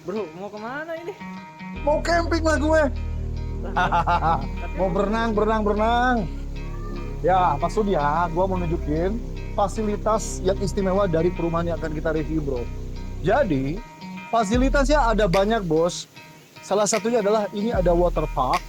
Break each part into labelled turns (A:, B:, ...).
A: Bro, mau kemana ini?
B: Mau camping lah gue.
A: Tapi
B: Mau berenang. Ya, maksudnya gue mau nunjukin fasilitas yang istimewa dari perumahan yang akan kita review, bro. Jadi, fasilitasnya ada banyak, bos. Salah satunya adalah ini ada water park.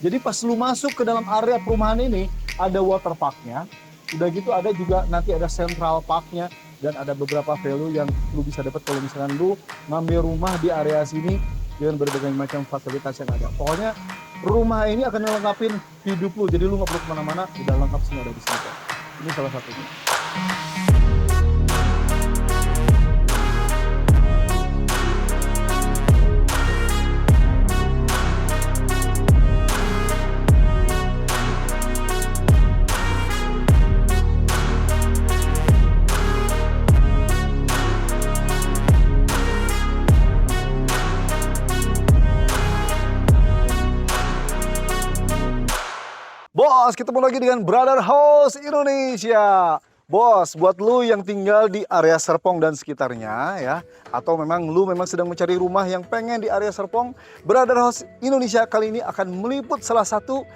B: Jadi pas lu masuk ke dalam area perumahan ini, ada water parknya. Udah gitu ada juga nanti ada central parknya. Dan ada beberapa value yang lu bisa dapat kalau misalkan lu ngambil rumah di area sini dengan berbagai macam fasilitas yang ada. Pokoknya rumah ini akan melengkapi hidup lu. Jadi lu nggak perlu kemana-mana, udah lengkap semua ada di sini. Ini salah satunya. Bos, ketemu lagi dengan Brother House Indonesia. Bos, buat lu yang tinggal di area Serpong dan sekitarnya ya, atau memang lu sedang mencari rumah yang pengen di area Serpong, Brother House Indonesia kali ini akan meliput salah satu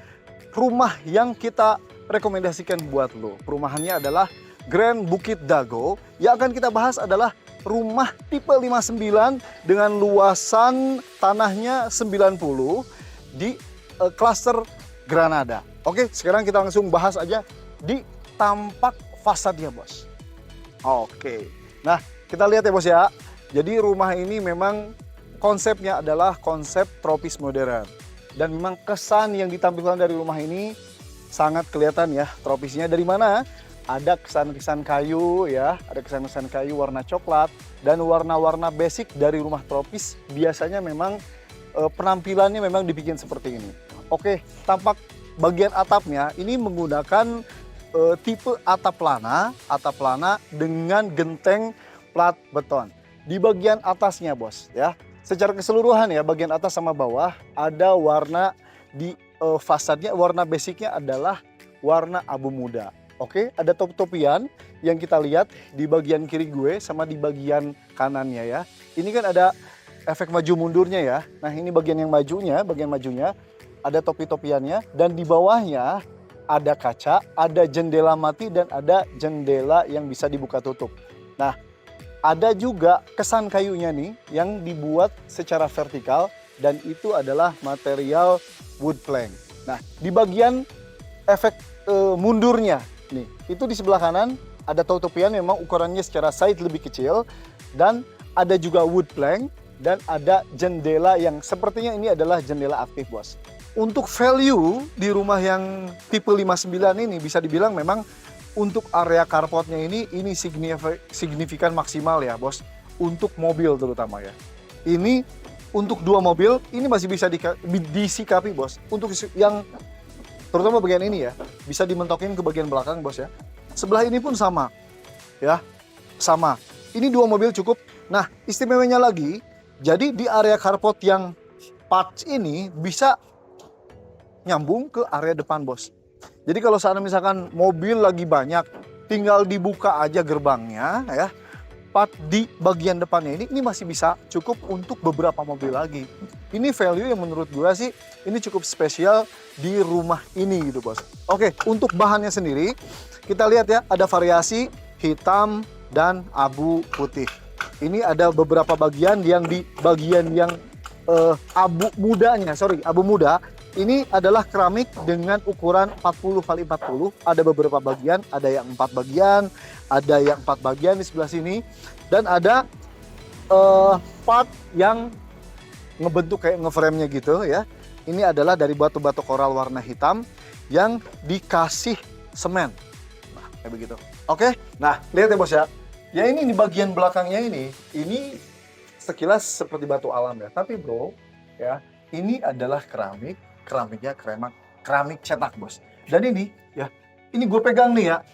B: rumah yang kita rekomendasikan buat lu. Perumahannya adalah Grand Bukit Dago. Yang akan kita bahas adalah rumah tipe 59 dengan luasan tanahnya 90 di klaster Granada. Oke, sekarang kita langsung bahas aja di tampak fasadnya, bos. Oke, nah kita lihat ya, bos ya. Jadi rumah ini memang konsepnya adalah konsep tropis modern. Dan memang kesan yang ditampilkan dari rumah ini sangat kelihatan ya tropisnya. Dari mana? Ada kesan-kesan kayu ya, ada kesan-kesan kayu warna coklat. Dan warna-warna basic dari rumah tropis biasanya memang penampilannya memang dibikin seperti ini. Oke, tampak bagian atapnya ini menggunakan tipe atap lana dengan genteng plat beton. Di bagian atasnya, bos ya, secara keseluruhan ya, bagian atas sama bawah ada warna di fasadnya, warna basicnya adalah warna abu muda. Oke, ada top-topian yang kita lihat di bagian kiri gue sama di bagian kanannya ya. Ini kan ada efek maju mundurnya ya. Nah, ini bagian majunya ada topi-topiannya, dan di bawahnya ada kaca, ada jendela mati, dan ada jendela yang bisa dibuka tutup. Nah, ada juga kesan kayunya nih yang dibuat secara vertikal, dan itu adalah material wood plank. Nah, di bagian efek mundurnya nih, itu di sebelah kanan ada topian, memang ukurannya secara side lebih kecil, dan ada juga wood plank, dan ada jendela yang sepertinya ini adalah jendela aktif, bos. Untuk value di rumah yang tipe 59 ini bisa dibilang memang untuk area carportnya ini signifikan maksimal ya, bos. Untuk mobil terutama ya. Ini untuk 2 mobil ini masih bisa disikapi, bos. Untuk yang terutama bagian ini ya, bisa dimentokin ke bagian belakang, bos ya. Sebelah ini pun sama. Ya. Sama. Ini 2 mobil cukup. Nah, istimewanya lagi, jadi di area carport yang parts ini bisa nyambung ke area depan, bos. Jadi kalau saat misalkan mobil lagi banyak, tinggal dibuka aja gerbangnya ya. Part di bagian depannya ini masih bisa cukup untuk beberapa mobil lagi. Ini value yang menurut gue sih ini cukup spesial di rumah ini gitu, bos. Oke, untuk bahannya sendiri kita lihat ya, ada variasi hitam dan abu putih. Ini ada beberapa bagian yang di bagian yang abu muda. Ini adalah keramik dengan ukuran 40 x 40. Ada beberapa bagian, ada yang 4 bagian, ada yang 4 bagian di sebelah sini. Dan ada part yang ngebentuk kayak ngeframe-nya gitu ya. Ini adalah dari batu-batu koral warna hitam yang dikasih semen. Nah, kayak begitu. Oke, nah lihat ya, bos ya. Ya ini di bagian belakangnya ini sekilas seperti batu alam ya. Tapi bro, ya ini adalah keramiknya keramik cetak, bos. Dan ini ya, ini gue pegang nih ya,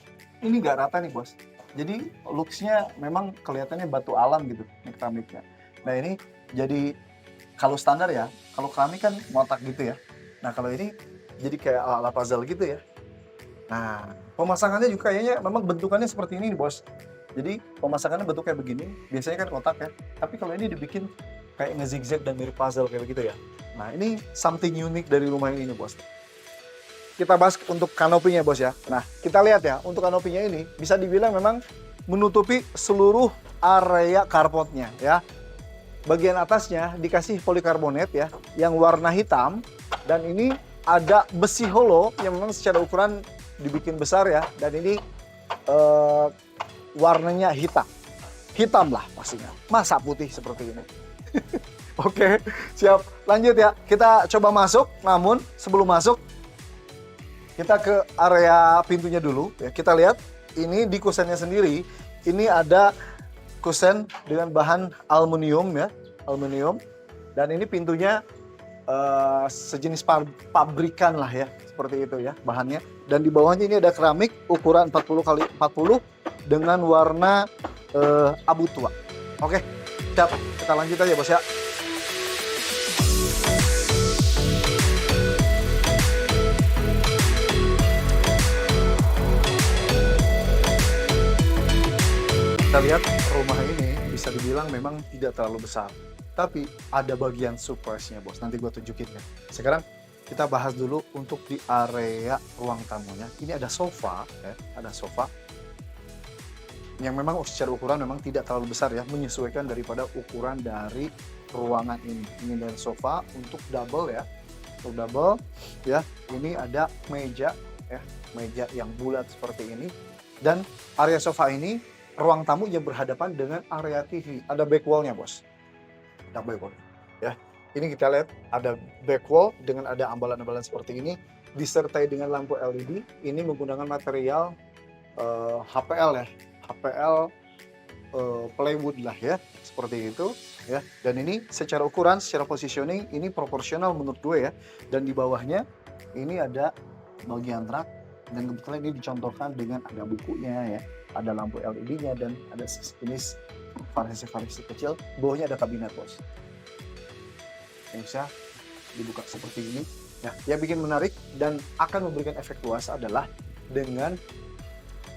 B: ini nggak rata nih, bos. Jadi looks-nya memang kelihatannya batu alam gitu, ini keramiknya. Nah ini jadi kalau standar ya, kalau keramik kan ngotak gitu ya. Nah kalau ini jadi kayak ala puzzle gitu ya. Nah pemasangannya juga kayaknya memang bentukannya seperti ini nih, bos. Jadi pemasangannya bentuk kayak begini, biasanya kan kotak ya. Tapi kalau ini dibikin kayak ngezigzag dan mirip puzzle kayak begitu ya. Nah, ini something unik dari rumah ini, Bos. Kita bahas untuk kanopinya, Bos ya. Nah, kita lihat ya, untuk kanopinya ini bisa dibilang memang menutupi seluruh area carportnya ya. Bagian atasnya dikasih polikarbonat ya, yang warna hitam, dan ini ada besi holo yang memang secara ukuran dibikin besar ya, dan ini warnanya hitam lah pastinya, masa putih seperti ini. Oke, siap, lanjut ya, kita coba masuk. Namun sebelum masuk kita ke area pintunya dulu ya. Kita lihat ini di kusennya sendiri, ini ada kusen dengan bahan aluminium ya, aluminium, dan ini pintunya sejenis pabrikan lah ya, seperti itu ya bahannya. Dan di bawahnya ini ada keramik ukuran 40 kali 40 dengan warna abu tua. Oke, siap, kita lanjut aja, Bos ya. Kita lihat rumah ini bisa dibilang memang tidak terlalu besar, tapi ada bagian surprise-nya, Bos. Nanti gue tunjukin ya. Sekarang kita bahas dulu untuk di area ruang tamunya. Ini ada sofa, ya, ada sofa yang memang secara ukuran memang tidak terlalu besar ya, menyesuaikan daripada ukuran dari ruangan ini. Ini dari sofa untuk double ya, untuk double ya. Ini ada meja ya, meja yang bulat seperti ini. Dan area sofa ini, ruang tamu yang berhadapan dengan area TV. Ada back wall-nya, Bos. Ada back wall ya. Ini kita lihat ada back wall dengan ada ambalan-ambalan seperti ini, disertai dengan lampu LED. Ini menggunakan material HPL ya, HPL plywood lah ya, seperti itu ya. Dan ini secara ukuran, secara positioning ini proporsional menurut gue ya. Dan di bawahnya ini ada bagian rak, dan kebetulan ini dicontohkan dengan ada bukunya ya, ada lampu LED-nya, dan ada sejenis variasi-variasi kecil. Bawahnya ada kabinet, Bos. Yang bisa dibuka seperti ini. Nah, yang bikin menarik dan akan memberikan efek luas adalah dengan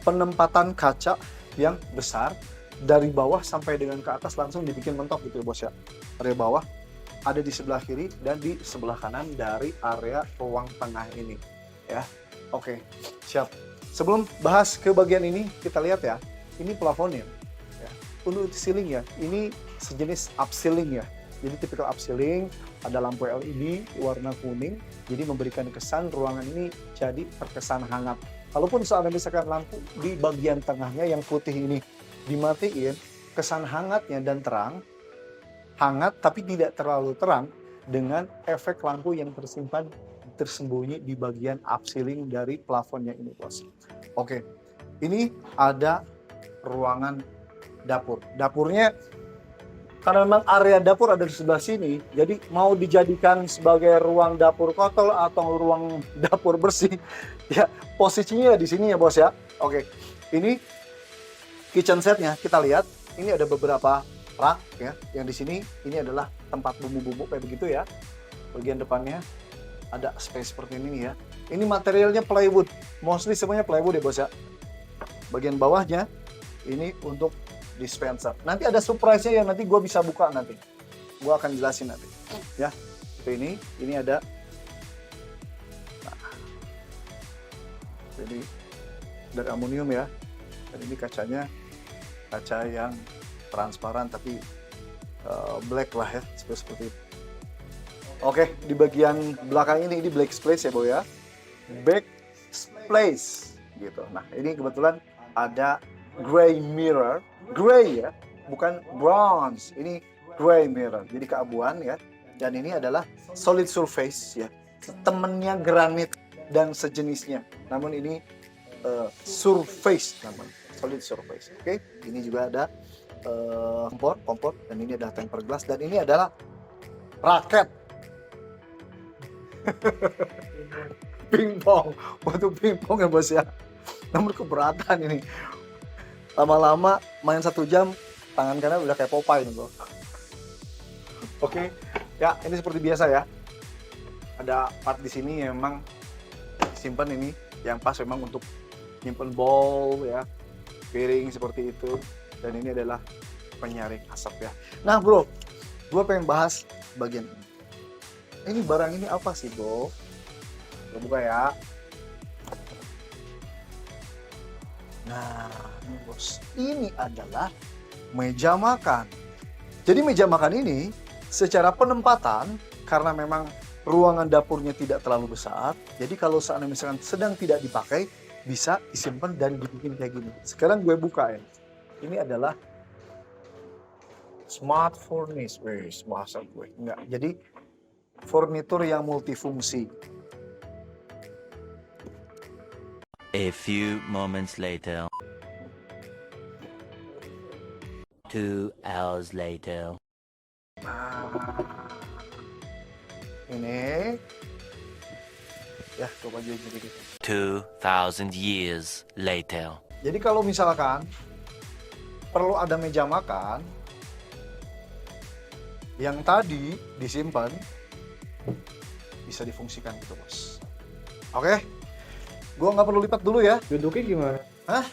B: penempatan kaca yang besar dari bawah sampai dengan ke atas, langsung dibikin mentok gitu ya, Bos ya. Area bawah ada di sebelah kiri dan di sebelah kanan dari area ruang tengah ini ya. Oke, siap. Sebelum bahas ke bagian ini, kita lihat ya, ini plafonnya ya. Untuk ceiling ya, ini sejenis upceiling ya. Jadi tipikal upceiling, ada lampu LED warna kuning, jadi memberikan kesan ruangan ini jadi terkesan hangat. Kalaupun seandainya misalkan lampu di bagian tengahnya yang putih ini dimatiin, kesan hangatnya dan terang, hangat tapi tidak terlalu terang, dengan efek lampu yang tersimpan tersembunyi di bagian upceiling dari plafonnya ini, Bos. Oke, ini ada ruangan dapur. Dapurnya, karena memang area dapur ada di sebelah sini, jadi mau dijadikan sebagai ruang dapur kotor atau ruang dapur bersih, ya posisinya di sini ya, Bos ya. Oke, ini kitchen setnya kita lihat, ini ada beberapa rak ya, yang di sini ini adalah tempat bumbu-bumbu kayak begitu ya. Bagian depannya ada space seperti ini ya. Ini materialnya plywood, mostly semuanya plywood ya, Bos ya. Bagian bawahnya ini untuk dispenser. Nanti ada surprise-nya yang nanti gue bisa buka nanti. Gue akan jelasin nanti. Ya, seperti ini ada. Nah, jadi dari aluminium ya. Dan ini kacanya kaca yang transparan tapi black lah ya, seperti itu. Oke, di bagian belakang ini black space ya, Boy ya. Black space gitu. Nah, ini kebetulan ada gray mirror, gray ya, bukan bronze. Ini gray mirror, jadi keabuan ya. Dan ini adalah solid surface ya, temennya granit dan sejenisnya. Namun ini surface namanya, solid surface. Oke, ini juga ada kompor, dan ini ada tempered glass, dan ini adalah raket. Pingpong, untuk pingpong ya, Bos ya. Namun keberatan ini. Lama-lama main 1 jam, tangan kanan udah kayak Popeye nih, Bro. Oke, ya ini seperti biasa ya. Ada part di sini yang memang simpan ini, yang pas memang untuk nyimpen bowl ya, piring seperti itu. Dan ini adalah penyaring asap ya. Nah, Bro, Gue pengen bahas bagian ini. Ini barang ini apa sih, bro? Gue buka ya. Nah, ini bos, ini adalah meja makan. Jadi meja makan ini secara penempatan, karena memang ruangan dapurnya tidak terlalu besar, jadi kalau seandainya misalkan sedang tidak dipakai, bisa disimpan dan dibikin kayak gini. Sekarang gue buka ya. Ini adalah smart furnace, wes bahasa gue. Enggak, jadi furnitur yang multifungsi.
C: A few moments later. 2 hours later.
B: Nah, ini ya coba aja jadi gitu.
C: 2,000 years later.
B: Jadi kalau misalkan perlu ada meja makan yang tadi disimpan, bisa difungsikan gitu bos. Oke, gua nggak perlu lipat dulu ya.
A: Duduknya gimana?
B: Hah?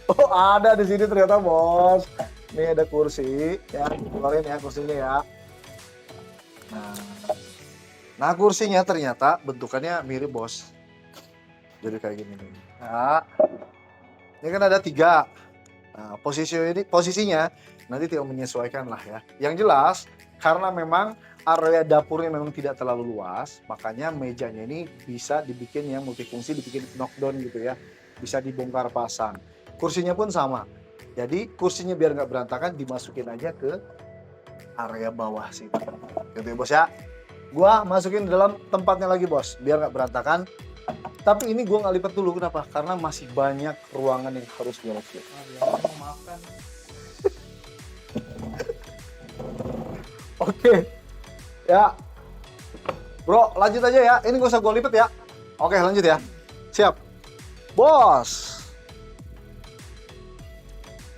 B: Oh, ada di sini ternyata bos. Nih ada kursi, ya keluarin ya kursinya ya. Nah kursinya ternyata bentukannya mirip bos. Jadi kayak gini nih. Nah, ini kan ada 3. Nah, posisinya nanti tinggal menyesuaikan lah ya. Yang jelas karena memang area dapurnya memang tidak terlalu luas, makanya mejanya ini bisa dibikin yang multifungsi, dibikin knockdown gitu ya. Bisa dibongkar pasang. Kursinya pun sama. Jadi kursinya biar nggak berantakan dimasukin aja ke area bawah sini. Gitu ya bos ya. Gua masukin dalam tempatnya lagi bos, biar nggak berantakan. Tapi ini gua nggak lipat dulu, kenapa? Karena masih banyak ruangan yang harus gua lipat.
A: Mau makan.
B: Oke, ya, bro lanjut aja ya. Ini gak usah gua lipat ya. Oke lanjut ya. Siap, bos.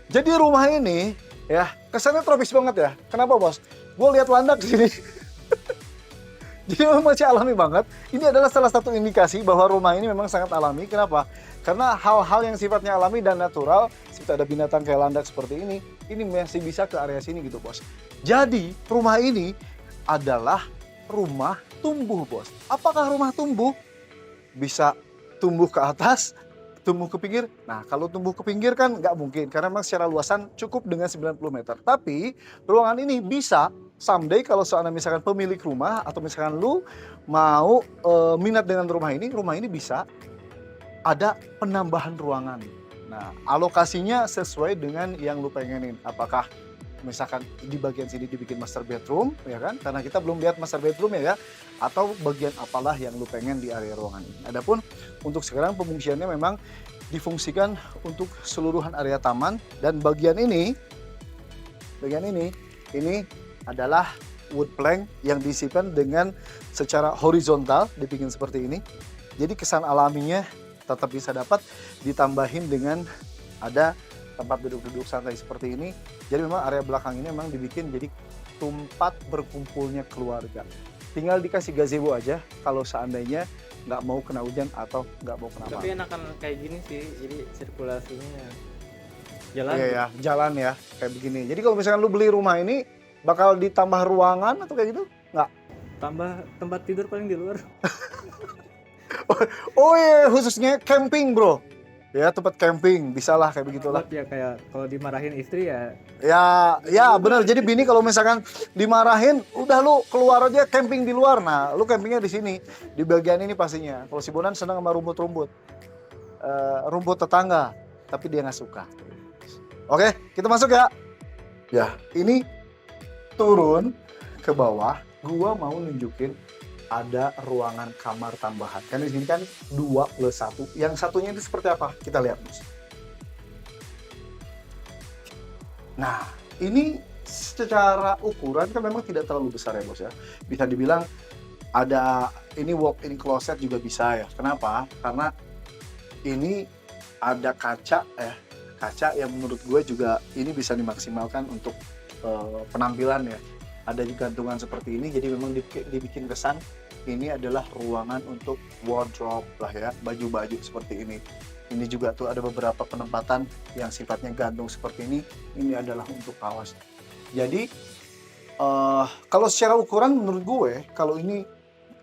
B: Jadi rumah ini ya kesannya tropis banget ya. Kenapa bos? Gue lihat landak di sini. Jadi memang masih alami banget. Ini adalah salah satu indikasi bahwa rumah ini memang sangat alami. Kenapa? Karena hal-hal yang sifatnya alami dan natural, seperti ada binatang kayak landak seperti ini masih bisa ke area sini gitu bos. Jadi rumah ini adalah rumah tumbuh bos. Apakah rumah tumbuh? Bisa tumbuh ke atas, tumbuh ke pinggir. Nah, kalau tumbuh ke pinggir kan nggak mungkin karena memang secara luasan cukup dengan 90 meter. Tapi ruangan ini bisa someday kalau seandainya misalkan pemilik rumah atau misalkan lu mau minat dengan rumah ini bisa ada penambahan ruangan. Nah, alokasinya sesuai dengan yang lu pengenin. Apakah misalkan di bagian sini dibikin master bedroom, ya kan? Karena kita belum lihat master bedroom ya, atau bagian apalah yang lu pengen di area ruangan ini. Adapun untuk sekarang pengungsiannya memang difungsikan untuk seluruhan area taman dan bagian ini adalah wood plank yang disimpan dengan secara horizontal dibikin seperti ini. Jadi kesan alaminya tetap bisa dapat, ditambahin dengan ada tempat duduk-duduk santai seperti ini. Jadi memang area belakang ini memang dibikin jadi tempat berkumpulnya keluarga. Tinggal dikasih gazebo aja kalau seandainya nggak mau kena hujan atau nggak mau kena
A: Tapi enakan kayak gini sih, jadi sirkulasinya jalan.
B: Iya ya, jalan ya kayak begini. Jadi kalau misalkan lu beli rumah ini bakal ditambah ruangan atau kayak gitu? Nggak?
A: Tambah tempat tidur paling di luar.
B: Oh iya, khususnya camping bro. Ya tempat camping, bisalah kayak begitulah.
A: Buat ya kayak kalau dimarahin istri ya.
B: Ya benar. Jadi bini kalau misalkan dimarahin, udah lu keluar aja camping di luar. Nah, lu campingnya di sini, di bagian ini pastinya. Kalau si Bonan senang sama rumput-rumput, rumput tetangga, tapi dia nggak suka. Oke, kita masuk ya. Ya, ini turun ke bawah. Gua mau nunjukin ada ruangan kamar tambahan. Kan di sini kan 2+1. Yang satunya itu seperti apa? Kita lihat, Bos. Nah, ini secara ukuran kan memang tidak terlalu besar ya, Bos ya. Bisa dibilang ada ini walk-in closet juga bisa ya. Kenapa? Karena ini ada kaca kaca yang menurut gue juga ini bisa dimaksimalkan untuk penampilan ya. ada gantungan seperti ini, jadi memang dibikin kesan ini adalah ruangan untuk wardrobe lah ya, baju-baju seperti ini. Ini juga tuh ada beberapa penempatan yang sifatnya gantung seperti ini adalah untuk kaos. Jadi kalau secara ukuran menurut gue, kalau ini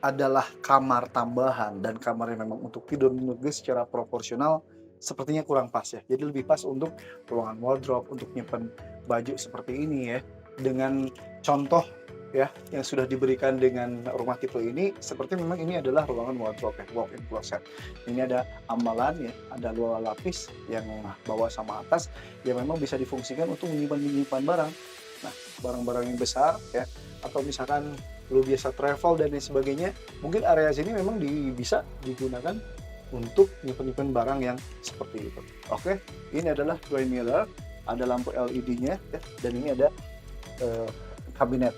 B: adalah kamar tambahan dan kamar yang memang untuk tidur, menurut gue secara proporsional sepertinya kurang pas ya. Jadi lebih pas untuk ruangan wardrobe, untuk nyimpen baju seperti ini ya. Dengan contoh ya yang sudah diberikan dengan rumah tipe ini, seperti memang ini adalah ruangan wardrobe ya, walk-in closet. Ini ada ambalan ya, ada 2 lapis yang bawah sama atas yang memang bisa difungsikan untuk menyimpan barang. Nah, barang-barang yang besar ya, atau misalkan lu biasa travel dan lain sebagainya, mungkin area sini memang bisa digunakan untuk nyimpen barang yang seperti itu. Oke, ini adalah dry mirror, ada lampu LED-nya ya, dan ini ada kabinet.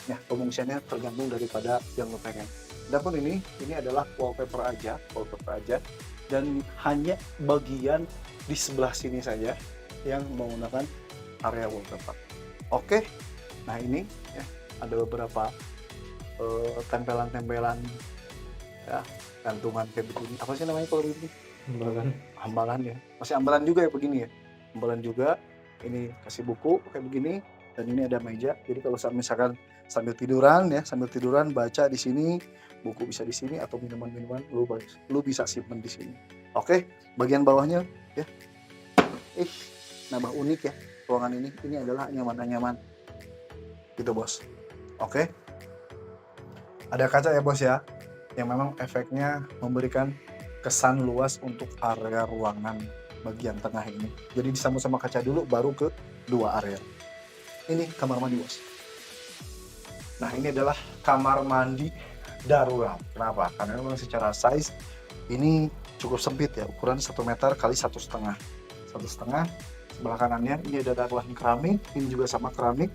B: Nah, pengungsiannya tergantung daripada yang lo pengen. Adapun ini adalah wallpaper aja, dan hanya bagian di sebelah sini saja yang menggunakan area wallpaper. Oke, nah ini ya ada beberapa tempelan-tempelan ya, gantungan kayak begini. Apa sih namanya kalau begini? Ambalan ya. Masih ambalan juga ya begini ya. Ambalan juga. Ini kasih buku kayak begini, dan ini ada meja. Jadi kalau misalkan sambil tiduran baca di sini, buku bisa di sini, atau minuman lu bisa simpen di sini. Oke, bagian bawahnya ya. Nambah unik ya ruangan ini. Ini adalah nyaman gitu bos. Oke. Ada kaca ya bos ya, yang memang efeknya memberikan kesan luas untuk area ruangan bagian tengah ini. Jadi disama-sama kaca dulu, baru ke 2 area. Ini kamar mandi bos. Nah, ini adalah kamar mandi darurat. Kenapa? Karena memang secara size ini cukup sempit ya, ukuran 1 meter kali 1,5. 1,5. Sebelah kanannya ini ada darurat keramik, ini juga sama keramik.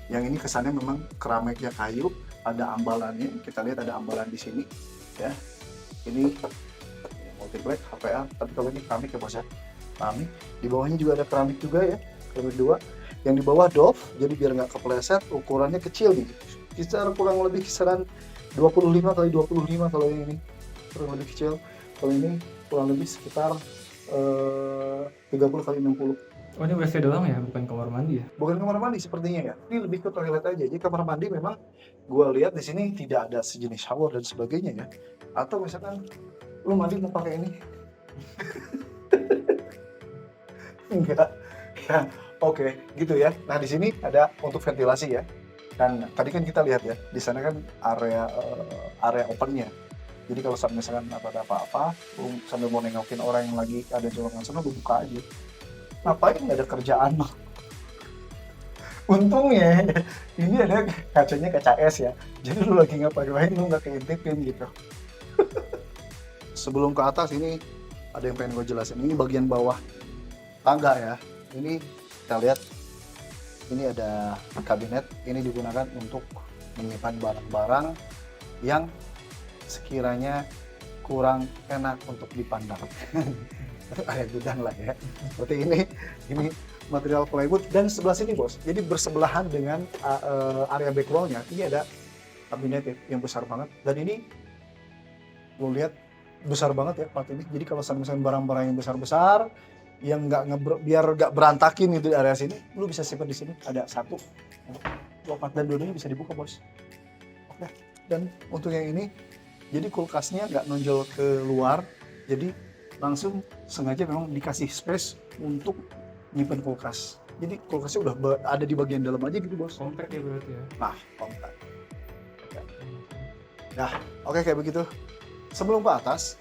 B: Yang ini kesannya memang keramiknya kayu, ada ambalannya. Kita lihat ada ambalan di sini ya. Ini multiplex HPA, tapi kalau ini keramik ya bos ya. Keramik. Di bawahnya juga ada keramik juga ya, keramik 2. Yang di bawah doff, jadi biar nggak kepleset, ukurannya kecil nih. Kurang lebih kisaran 25 kali 25 kalau yang ini. Kurang lebih kecil. Kalau ini kurang lebih sekitar 30 kali 60.
A: Oh, ini WC doang ya, bukan kamar mandi ya?
B: Bukan kamar mandi sepertinya ya. Ini lebih ke toilet aja. Jadi kamar mandi memang gue lihat di sini tidak ada sejenis shower dan sebagainya ya. Atau misalkan lu mandi mau pakai ini? Enggak. Ya, oke, gitu ya. Nah, di sini ada untuk ventilasi ya. Dan tadi kan kita lihat ya, di sana kan area opennya. Jadi kalau misalkan ada apa-apa, lu sambil mau nengokin orang yang lagi ada di ruangan sana, lu buka aja. Ngapain, nggak ada kerjaan mah. Untungnya ini ada kacanya kaca es ya, jadi lu lagi ngapain lu nggak keintipin gitu. Sebelum ke atas ini ada yang pengen gue jelasin. Ini bagian bawah tangga ya. Ini kita lihat, ini ada kabinet. Ini digunakan untuk menyimpan barang-barang yang sekiranya kurang enak untuk dipandang. Area gudang lah ya. Seperti ini material plywood, dan sebelah sini bos. Jadi bersebelahan dengan area backwallnya. Ini ada kabinet yang besar banget, dan ini lo lihat besar banget ya part ini. Jadi kalau misalnya barang-barang yang besar-besar yang biar nggak berantakin itu di area sini, lu bisa simpan di sini. Ada 1, 4, dan dua-duanya bisa dibuka bos. Oke. Dan untuk yang ini, jadi kulkasnya nggak nonjol ke luar, jadi langsung sengaja memang dikasih space untuk nyimpen kulkas. Jadi kulkasnya udah ada di bagian dalam aja gitu bos.
A: Compact ya berarti ya?
B: Nah, compact. Nah, oke kayak begitu. Sebelum ke atas,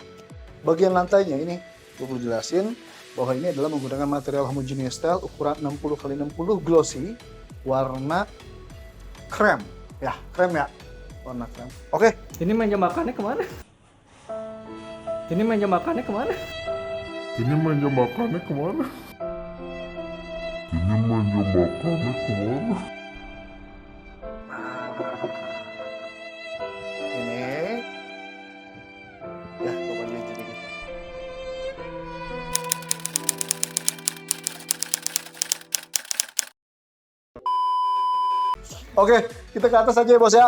B: bagian lantainya ini gue perlu jelasin bahwa ini adalah menggunakan material homogeneous tile ukuran 60 kali 60 glossy, warna krem. Ya, krem ya. Warna krem. Oke.
A: Ini meja makannya kemana? Ini meja makannya kemana?
D: Ini meja makannya kemana? Ini meja makannya kemana?
B: Ini ya, gue bagian sedikit. Oke, kita ke atas aja ya bos ya.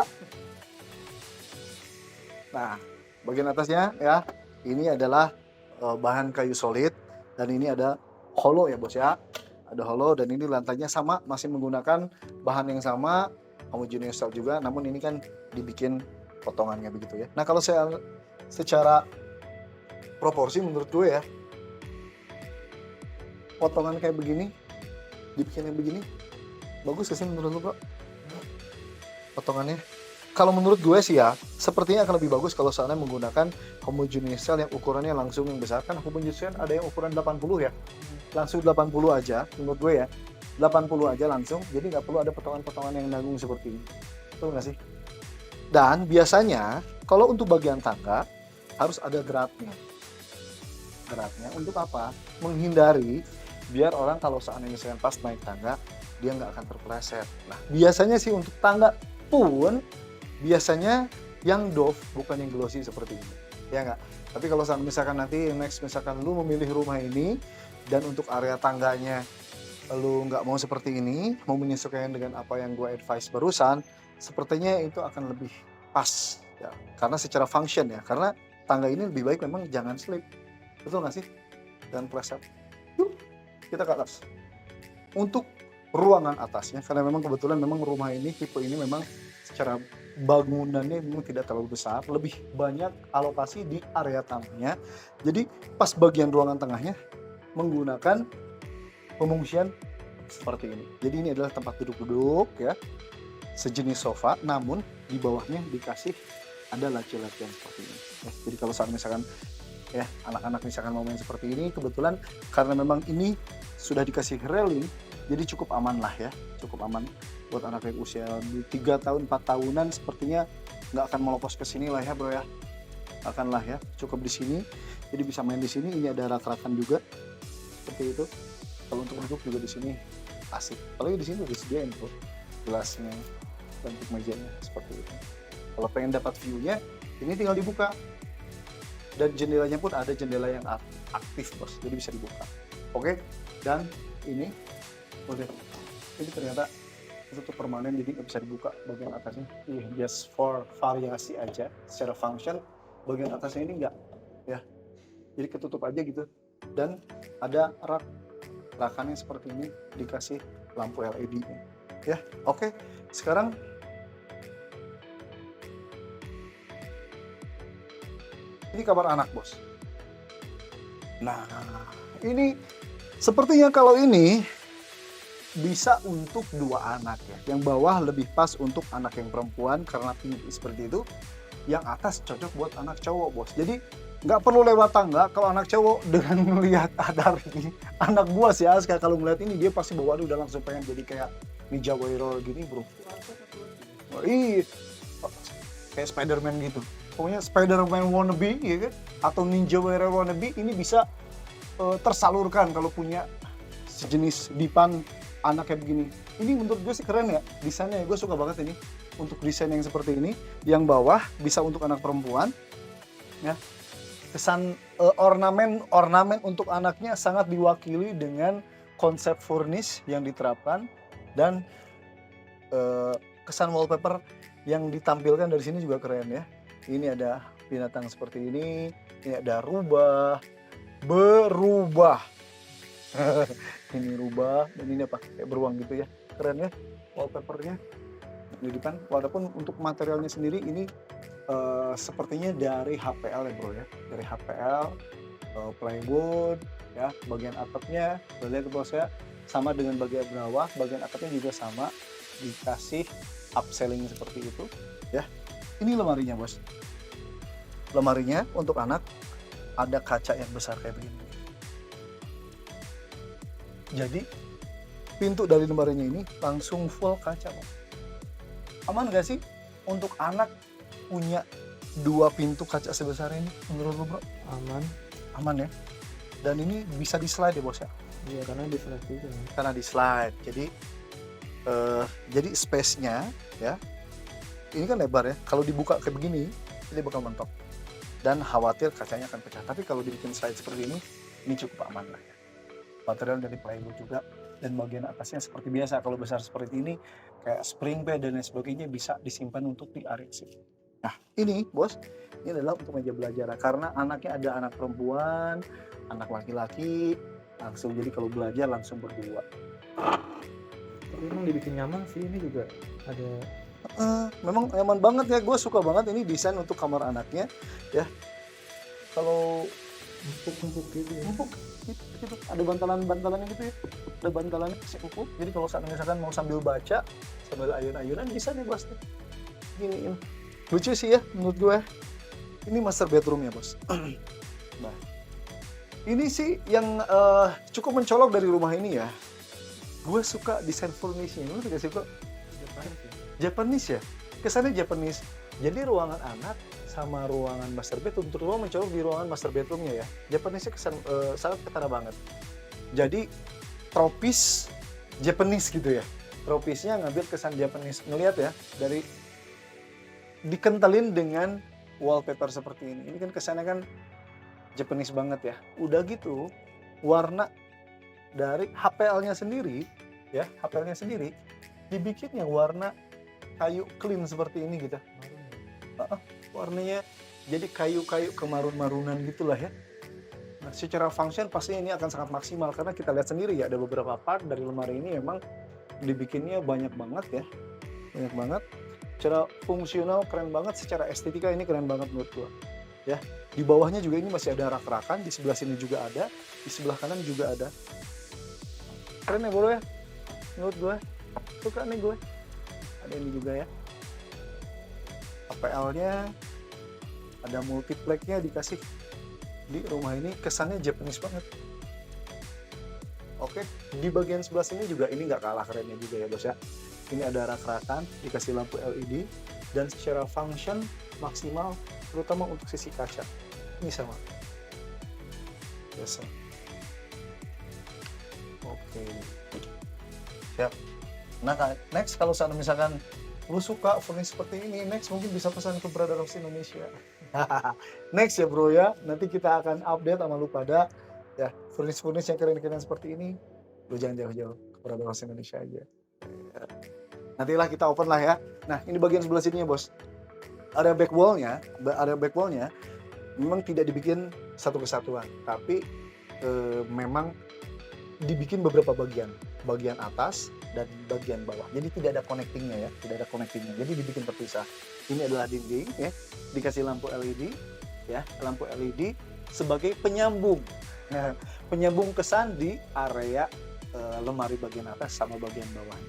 B: Nah, bagian atasnya ya, ini adalah bahan kayu solid dan ini ada hollow ya bos ya. Ada hollow dan ini lantainya sama, masih menggunakan bahan yang sama, homogeneous style juga, namun ini kan dibikin potongannya begitu ya. Nah kalau saya secara proporsi menurut gue ya, potongan kayak begini, dibikin kayak begini, bagus gak sih menurut lo bro? Potongannya. Kalau menurut gue sih ya, sepertinya akan lebih bagus kalau seandainya menggunakan homogeneous style yang ukurannya langsung yang besar. Kan homogeneous style ada yang ukuran 80 ya. Langsung 80 aja, menurut gue ya. 80 aja langsung, jadi nggak perlu ada potongan-potongan yang nanggung seperti ini. Betul nggak sih? Dan biasanya, kalau untuk bagian tangga, harus ada geratnya. Geratnya untuk apa? Menghindari, biar orang kalau seandainya misalkan pas naik tangga, dia nggak akan terpeleset. Nah, biasanya sih untuk tangga pun, biasanya yang doff bukan yang glossy seperti ini, ya nggak? Tapi kalau misalkan nanti next misalkan lu memilih rumah ini dan untuk area tangganya lu nggak mau seperti ini, mau menyesuaikan dengan apa yang gue advice barusan, sepertinya itu akan lebih pas ya, karena secara function ya, karena tangga ini lebih baik memang jangan slip, betul nggak sih? Dan pleset. Yuk, kita ke atas. Untuk ruangan atasnya, karena memang kebetulan memang rumah ini tipe ini memang secara bangunannya memang tidak terlalu besar, lebih banyak alokasi di area tamunya. Jadi pas bagian ruangan tengahnya menggunakan pengungsian seperti ini. Jadi ini adalah tempat duduk-duduk ya, sejenis sofa, namun di bawahnya dikasih ada laci-lacian seperti ini. Ya, jadi kalau saat misalkan ya anak-anak misalkan mau main seperti ini, kebetulan karena memang ini sudah dikasih railing, jadi cukup aman lah ya, cukup aman buat anak yang usia 3 tahun, 4 tahunan sepertinya nggak akan melopos ke sini lah ya bro ya. Akan lah ya, cukup di sini. Jadi bisa main di sini, ini ada rak-rakan juga. Seperti itu. Kalau untuk duduk juga di sini asik. Apalagi di sini udah disediain tuh gelasnya, bentuk mejanya seperti itu. Kalau pengen dapat view-nya, ini tinggal dibuka. Dan jendelanya pun ada jendela yang aktif bos, jadi bisa dibuka. Oke, dan ini udah, ini ternyata tutup permanen jadi nggak bisa dibuka bagian atasnya. Just for variasi aja secara function, bagian atasnya ini nggak ya, jadi ketutup aja gitu. Dan ada rakannya seperti ini, dikasih lampu LED ya. Oke, sekarang ini kamar anak bos. Nah ini sepertinya kalau ini bisa untuk 2 anak ya. Yang bawah lebih pas untuk anak yang perempuan karena tinggi seperti itu. Yang atas cocok buat anak cowok bos. Jadi nggak perlu lewat tangga kalau anak cowok dengan melihat ada ini. Anak gua sih Aska kalau ngeliat ini dia pasti bawaannya udah langsung pengen jadi kayak Ninja Warrior gini bro. Oh, iya, kayak Spider-Man gitu. Pokoknya Spider-Man wannabe ya kan? Atau Ninja Warrior wannabe ini bisa tersalurkan kalau punya sejenis dipan anak kayak begini. Ini menurut gue sih keren ya desainnya, gue suka banget ini untuk desain yang seperti ini. Yang bawah bisa untuk anak perempuan ya, kesan ornamen untuk anaknya sangat diwakili dengan konsep furnish yang diterapkan dan kesan wallpaper yang ditampilkan dari sini juga keren ya. Ini ada binatang seperti ini ada berubah ini rubah dan ini apa kayak beruang gitu ya, keren ya wallpapernya di depan. Walaupun untuk materialnya sendiri ini sepertinya dari HPL ya bro ya, dari HPL plywood ya. Bagian atapnya lihat bos ya, sama dengan bagian bawah, bagian atapnya juga sama dikasih upselling seperti itu ya. Ini lemarinya bos, lemarinya untuk anak ada kaca yang besar kayak begini. Jadi pintu dari lemarinya ini langsung full kaca bos. Aman gak sih untuk anak punya 2 pintu kaca sebesar ini menurut lo bro? Aman ya. Dan ini bisa di slide ya bos ya.
A: Iya karena di slide juga.
B: Karena di slide jadi space-nya ya ini kan lebar ya, kalau dibuka kayak begini ini bakal mentok dan khawatir kacanya akan pecah. Tapi kalau dibikin slide seperti ini cukup aman lah ya. material dari plywood juga, dan bagian atasnya seperti biasa kalau besar seperti ini kayak spring bed dan lain sebagainya bisa disimpan untuk di area sini. Nah ini bos, ini adalah untuk meja belajar karena anaknya ada anak perempuan, anak laki-laki, langsung jadi kalau belajar langsung berdua.
A: Tapi emang dibikin nyaman sih, ini juga ada
B: Memang nyaman banget ya, gue suka banget ini desain untuk kamar anaknya ya. Kalau
A: empuk gitu ya.
B: empuk gitu, ada bantalan-bantalannya gitu ya, ada bantalannya si empuk. Jadi kalau misalkan mau sambil baca, sambil ayun-ayunan bisa nih bos nih. Giniin. Lucu sih ya menurut gue. Ini master bedroom ya bos. Nah, ini sih yang cukup mencolok dari rumah ini ya. Gue suka desain furnishnya. Lu juga suka Japanese ya? Kesannya Japanese. Jadi ruangan anak sama ruangan master bedroom, terutama mencolok di ruangan master bedroomnya ya. Japanese-nya kesan sangat ketara banget. Jadi tropis Japanese gitu ya. Tropisnya ngambil kesan Japanese. Ngelihat ya, dari dikentalin dengan wallpaper seperti ini. Ini kan kesannya kan Japanese banget ya. Udah gitu, warna dari HPL-nya sendiri ya, HPL-nya sendiri dibikin yang warna kayu clean seperti ini gitu. Warnanya jadi kayu-kayu kemarun-marunan gitulah ya. Nah, secara function pastinya ini akan sangat maksimal karena kita lihat sendiri ya, ada beberapa part dari lemari ini memang dibikinnya banyak banget ya. Banyak banget. Secara fungsional keren banget, secara estetika ini keren banget menurut gua. Ya, di bawahnya juga ini masih ada rak-rakan, di sebelah sini juga ada, di sebelah kanan juga ada. Keren ya bro ya, menurut gue. Suka nih gue. Ada ini juga ya. APL-nya, ada multiplex-nya dikasih di rumah ini, kesannya Japanese banget. Oke, di bagian sebelah sini juga ini nggak kalah kerennya juga ya bos ya. Ini ada rak-rakan, dikasih lampu LED, dan secara function maksimal, terutama untuk sisi kaca. Ini sama. Biasa. Oke. Siap. Nah, next kalau misalkan lu suka furnish seperti ini, next mungkin bisa pesan ke Brother House Indonesia. Next ya bro ya, nanti kita akan update sama lu pada ya furnish yang keren-keren seperti ini. Lu jangan jauh-jauh ke Brother House Indonesia aja. Ya. Nantilah kita open lah ya. Nah ini bagian sebelah sininya bos. Area back wallnya memang tidak dibikin satu kesatuan, tapi memang dibikin beberapa bagian atas dan bagian bawah. Jadi tidak ada connectingnya ya, tidak ada connectingnya. Jadi dibikin terpisah. Ini adalah dinding ya, dikasih lampu LED ya, lampu LED sebagai penyambung. Nah, penyambung kesan di area lemari bagian atas sama bagian bawah.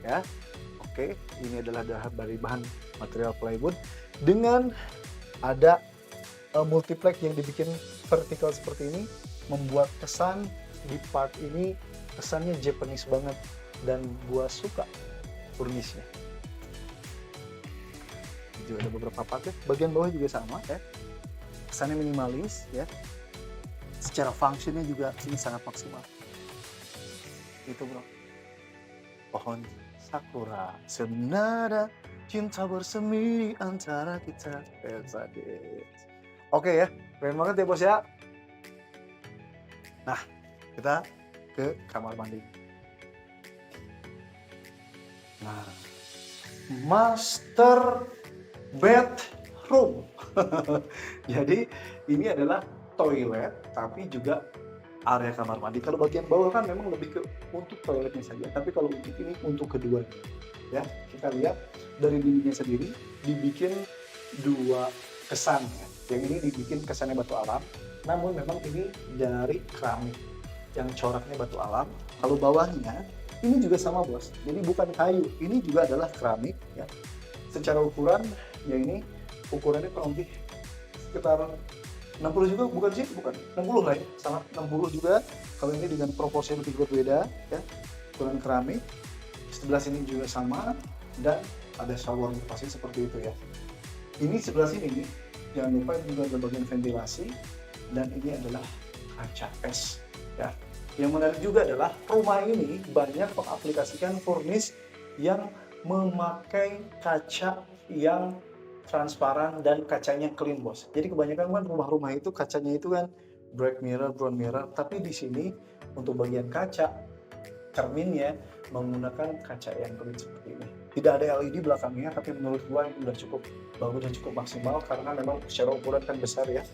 B: Ya. Oke, ini adalah dari bahan material plywood dengan ada multiplex yang dibikin vertikal seperti ini, membuat kesan di part ini kesannya Japanese banget dan gua suka furnishnya. Juga ada beberapa part ya. Bagian bawah juga sama ya, kesannya minimalis ya. Secara fungsinya juga ini sangat maksimal. Itu bro. Pohon sakura senada cinta bersemi antara kita. Oke ya, keren banget ya bos ya. Nah, kita ke kamar mandi. Nah, master bedroom. Jadi ini adalah toilet, tapi juga area kamar mandi. Kalau bagian bawah kan memang lebih ke untuk toiletnya saja, tapi kalau untuk ini untuk keduanya. Ya, kita lihat dari dindingnya sendiri dibikin dua kesan ya. Yang ini dibikin kesannya batu alam, namun memang ini dari keramik yang coraknya batu alam. Kalau bawahnya ini juga sama bos, jadi bukan kayu, ini juga adalah keramik ya. Secara ukuran ya ini ukurannya kurang lebih sekitar 60 juga, bukan 60 lah ya, sama 60 juga. Kalau ini dengan proporsi lebih berbeda ya, ukuran keramik. Sebelah sini juga sama dan ada shower pasti seperti itu ya. Ini sebelah sini nih, jangan lupa juga ada bagian ventilasi dan ini adalah kaca es ya. Yang menarik juga adalah rumah ini banyak mengaplikasikan furnish yang memakai kaca yang transparan dan kacanya clean bos. Jadi kebanyakan kan rumah-rumah itu kacanya itu kan black mirror, brown mirror, tapi di sini Untuk bagian kaca, cerminnya menggunakan kaca yang kulit seperti ini. Tidak ada LED belakangnya, tapi menurut gua itu udah cukup bagus dan cukup maksimal karena memang secara ukuran kan besar ya.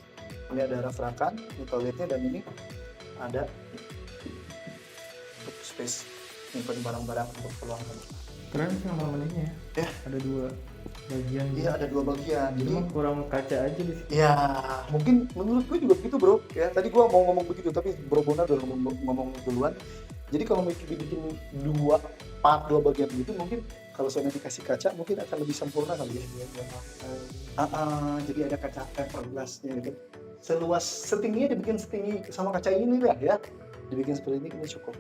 B: Ini ada rak-rakan, ini toiletnya, dan ini ada untuk space nyimpen barang-barang untuk keluarga.
A: Keren sih kamar-mandinya
B: Ya.
A: Ada 2 bagian.
B: Iya, ada 2 bagian. Jadi
A: Cuma kurang kaca aja di sini.
B: ya, mungkin menurut gue juga begitu bro. Ya, tadi gue mau ngomong begitu, tapi Bro Bonar udah ngomong duluan. Jadi kalau dibikin 2 part, 2 bagian gitu, mungkin kalau saya nanti kasih kaca, mungkin akan lebih sempurna kali ya. Jadi ada kaca fiberglassnya gitu. Setingginya dibikin setinggi sama kaca ini lah ya. Dibikin seperti ini cukup.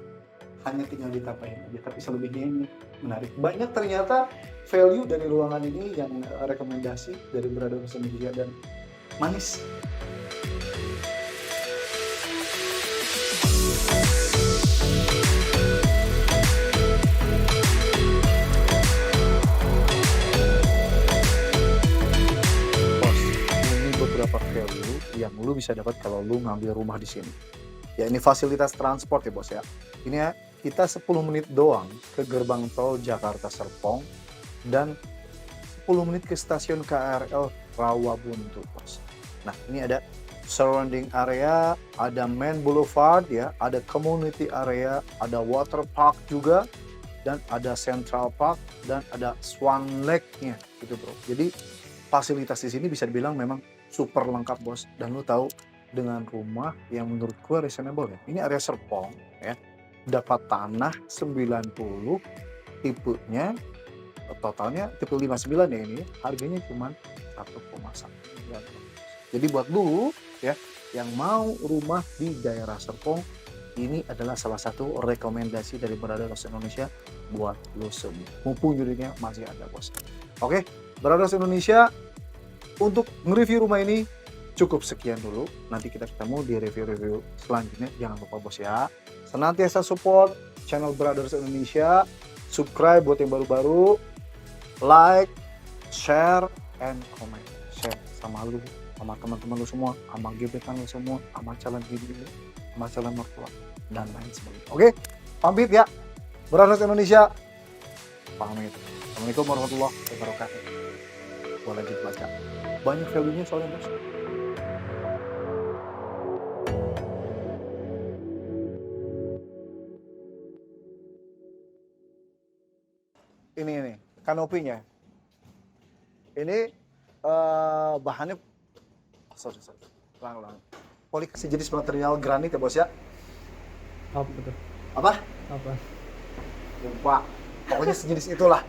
B: Hanya tinggal ditapain aja, tapi selebihnya ini menarik. Banyak ternyata value dari ruangan ini yang rekomendasi dari Brothers Media dan manis. Bos, ini beberapa value yang lu bisa dapat kalau lu ngambil rumah di sini. Ya, ini fasilitas transport ya bos ya. Ini ya, kita 10 menit doang ke gerbang tol Jakarta Serpong dan 10 menit ke stasiun KRL Rawabuntu bos. Nah, ini ada surrounding area, ada main boulevard ya, ada community area, ada water park juga, dan ada central park, dan ada Swan Lake-nya gitu bro. Jadi fasilitas di sini bisa dibilang memang super lengkap bos. Dan lu tahu, dengan rumah yang menurut gua reasonable ya. Ini area Serpong ya. Dapat tanah 90, tipenya totalnya tipe 59 ya ini. Harganya cuma 1,1 miliar. Jadi buat lu ya yang mau rumah di daerah Serpong, ini adalah salah satu rekomendasi dari Brothers Indonesia buat lu semua. Mumpung unitnya masih ada bos. Oke, Brothers Indonesia, untuk nge-review rumah ini cukup sekian dulu. Nanti kita ketemu di review-review selanjutnya. Jangan lupa bos ya, senantiasa support channel Brothers Indonesia, subscribe buat yang baru-baru, like, share, and comment. Share sama lu, sama teman-teman lu semua, sama gebetan lu semua, sama calon bini lu, sama calon mertua, dan lain sebagainya. Oke, pamit ya. Brothers Indonesia, pamit. Assalamualaikum warahmatullahi wabarakatuh. Gua lanjut baca. Banyak value-nya soalnya bos. Ini kanopinya. Ini bahannya sorry. Ulang. Poli sejenis material granit ya bos ya.
A: Apa tuh?
B: Apa?
A: Apa?
B: Lupa. Pokoknya sejenis itulah.